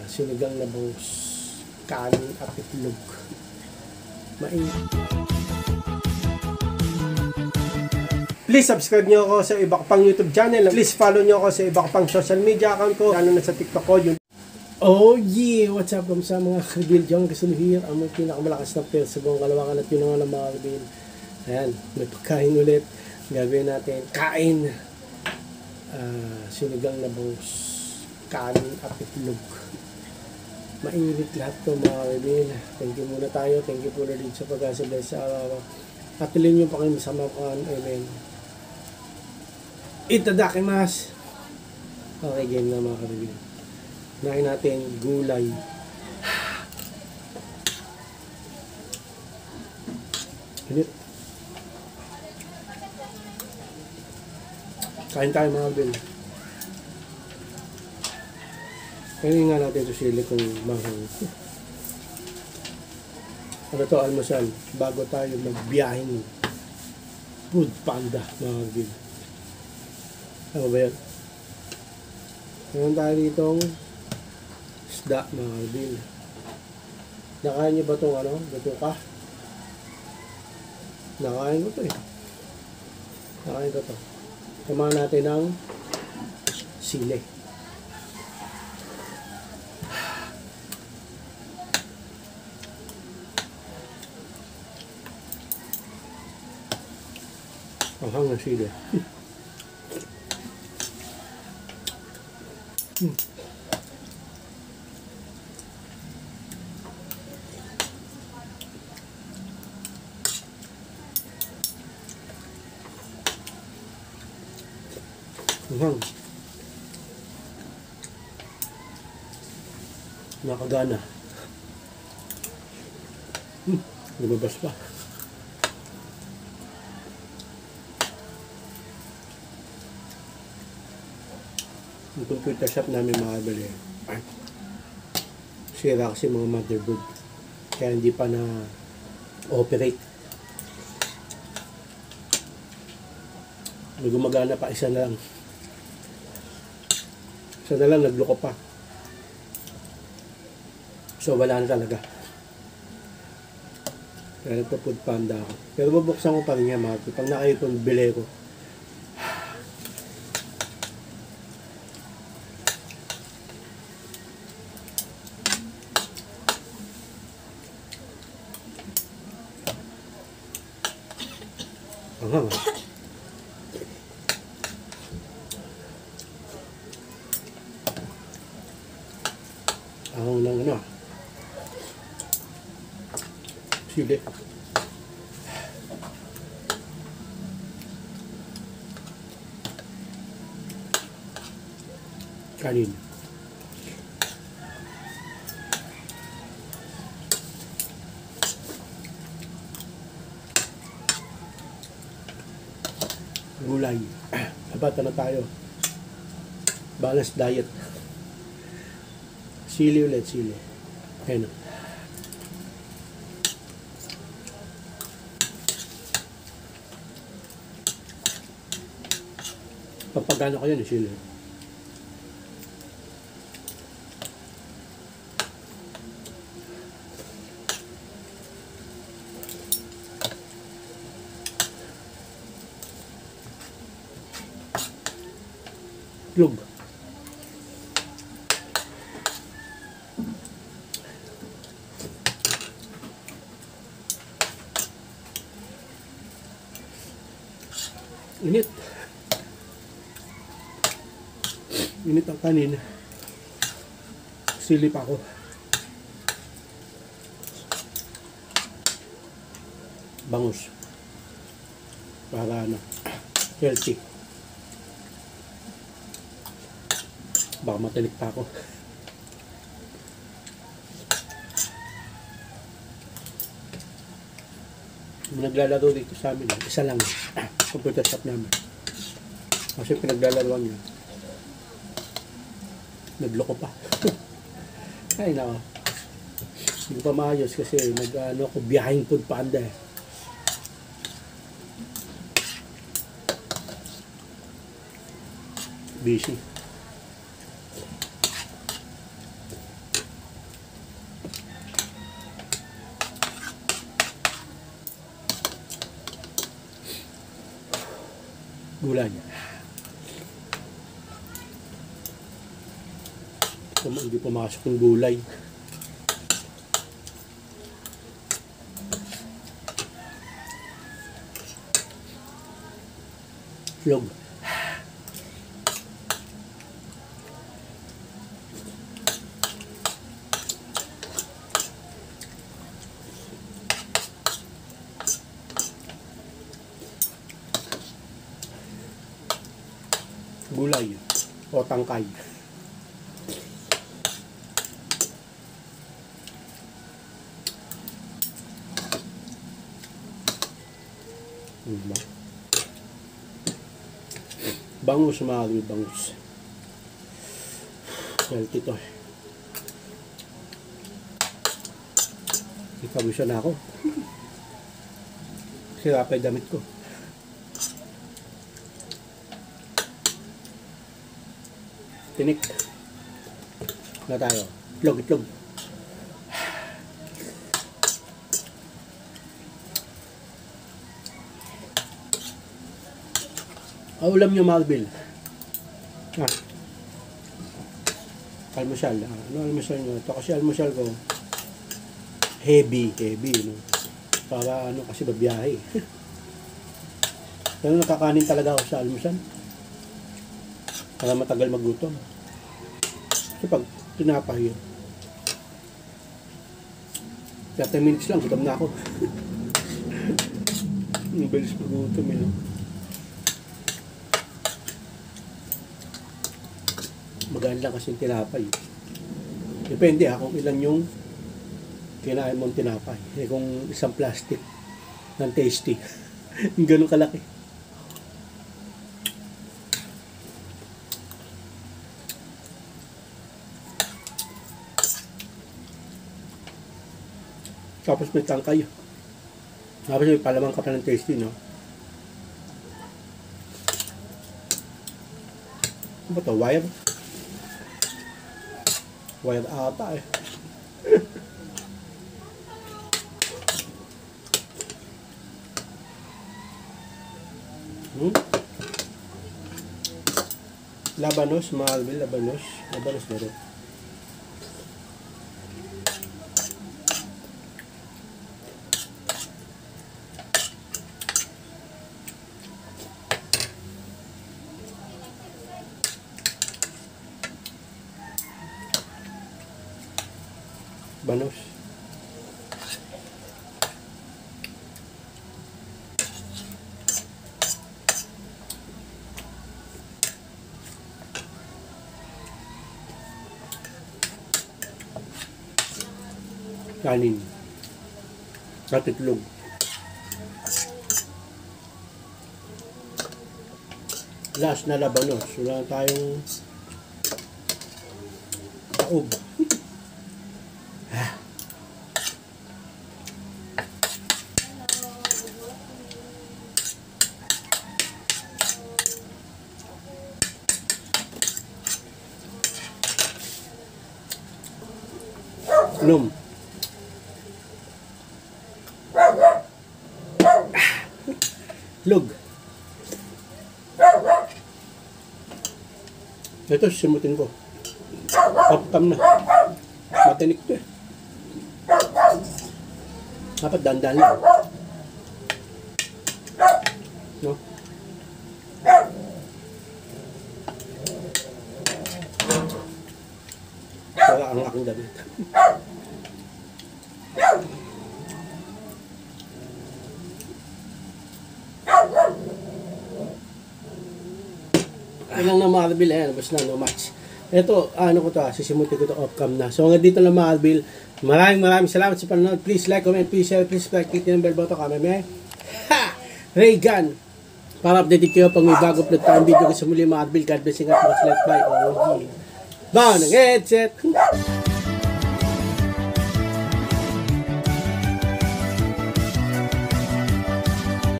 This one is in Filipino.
Sinigang na bangus, kanin at itlog. Please subscribe nyo ako sa iba ko pang YouTube channel. Please follow nyo ako sa iba ko pang social media account ko, lalo na sa TikTok ko. Oh yeah! What's up sa mga kabil dyan? Gusto nyo here, ang may pinakamalakas na pil sa buong Kalawakan at yun nga ng mga kabil. Ayan, may pagkain ulit. Gagawin natin, kain. Sinigang na bangus, kanin at itlog. Mainit lahat to mga kabil. Thank you muna tayo. Thank you po na rin sa pag-asabay sa araw. Patuloy nyo pa kayo masama ko. Amen. Itadakimasu. Okay, game na mga kabil. Nahin natin gulay. Init. Kain tayo mga kabil. Kainin nga natin ito sili kung mahang. Ano to, almusal. Bago tayo magbiyahing Food Panda mga kabil. Ano ba yan? Meron tayo ditong isda mga kabil. Nakain nyo ba itong ano? Batuka? Nakain ko ito eh. Nakain ko ito. Samahan natin ng sili. Ang ng sili. Nakagana. Lumabas pa. Yung computer shop namin mga kabili. Sira kasi mga motherboard. Kaya hindi pa na operate. May gumagana pa, isa na lang. Isa na lang, nagloko pa. So wala na talaga. Kaya nagpa-Food Panda ako. Pero bubuksan ko pa rin yan mga kabili. Pag nakaipon, bili ko. Aha. Ang lang ano. Sili. Kanin. Gulay. Abata na tayo. Balanced diet. Sili ulit, sili. Ayan o. Papagana ko yan, sili. Itlog. Init. Init ang kanin. Sili pa ako. Bangus. Para ano, healthy. Baka matinik pa ako. Naglalaro dito sa amin. Isa lang. Computer shop namin. Kasi pinaglalaruan niya. Nagloko pa. Ay nako. Hindi pa maayos kasi nag-ano ako biyahing Food Panda eh. Busy. Gulay. Hindi pumasok yung gulay. Itlog. Gulay o tangkay. Bangus, mga kagawin, bangus. Healthy to. Ikabusan na ako. Sira pa yung damit ko. Tinik. Na tayo. Itlog. Ulam nyo, Malbil. Almusal. Ano almusal nyo? Ito kasi almusal ko. Heavy, no? Para ano kasi babiyahe. Pero nakakanin talaga ako sa almusal. Para matagal magluto. Kasi pag tinapay yun. 30 minutes lang, gutom na ako. Ang bilis magluto, no? Magaan lang kasi yung tinapay. Depende kung ilan yung kinain mong tinapay. Kung isang plastic ng tasty. Ganun kalaki. Tapos may tangkay. Tapos may palamang ka pa ng tasty, no? Ano ba ito? Wire? Wire ata eh. Labanos, Malbil, labanos meron. Banos. Kanin. At itlog. Last na labanos. Wala tayong taob. Lum. Lug. Ito, simutin ko. Kapkam na. Matinik to eh. Dapat dandan lang. No? Wala ang aking damit. Ilang na Malbil, ayan, basta na, no match. Ito, ano ko to, sisimutin ko to off-cam na. So, hanggang dito na Malbil. Maraming salamat sa panonood. Please like, comment, please share, please click yung bell button kami. Ray Gun. Para update kayo pag may bago upload tayong video ko sa muli, Malbil. God bless you, God bless you, bye. Bye, ng headset.